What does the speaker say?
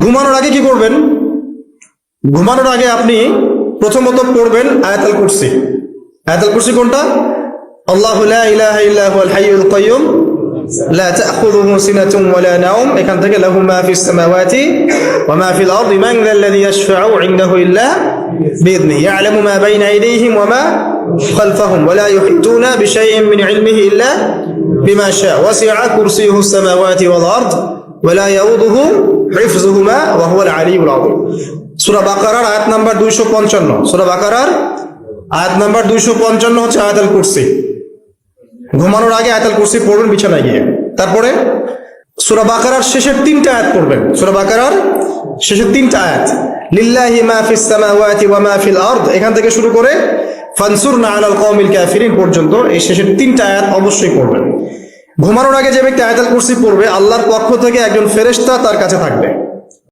ঘুমানোর আগে কি করবেন? ঘুমানোর আগে আপনি প্রথমত পড়বেন আয়াতুল কুরসি। আয়াতুল কুরসি কোনটা? আল্লাহু লা ইলাহা ইল্লা হুয়াল হাইয়ুল কাইয়্যুম লা তাখুযুহু সিনাতুন ওয়া লা নাওম, এখান থেকে লাহু মা ফিস সামাওয়াতি ওয়া মা ফিল আরদি মান যাল্লাযী ইয়াশফা'ু ইনদাহু ইল্লা বিইذনিহি ইয়া'লামু মা বাইনা আইদিহিম ওয়া মা খালফাহুম ওয়া লা ইউহিতুনা বিশাইইন মিন ইলমিহি ইল্লা বিমা শা'a ওয়াসি'a কুরসিয়ুহু সামাওয়াতি ওয়াল আরদ ওয়া লা ইয়াউদুহু হিফযুহুমা ওয়া হুয়াল আলিয়্যুল আযীম। সূরা বাকারার আয়াত নাম্বার 255। সূরা বাকারার আয়াত নাম্বার 255 হচ্ছে আয়াতুল কুরসি। ঘুমানোর আগে আয়াতুল কুরসি পড়বেন বিছানায় গিয়ে। তারপরে সূরা বাকারার শেষের 3টা আয়াত পড়বেন। সূরা বাকারার শেষের 3টা আয়াত, লিল্লাহি মা ফিস সামাওয়াতি ওয়া মা ফিল আরদ, এখান থেকে শুরু করে ফানসুরনা আলাল কওমিল কাফিরিন পর্যন্ত এই শেষের 3টা আয়াত অবশ্যই পড়বেন। ঘুমানোর আগে যে ব্যক্তি আয়াতুল কুরসি পড়বে, আল্লাহর পক্ষ থেকে একজন ফেরেশতা তার কাছে থাকবে।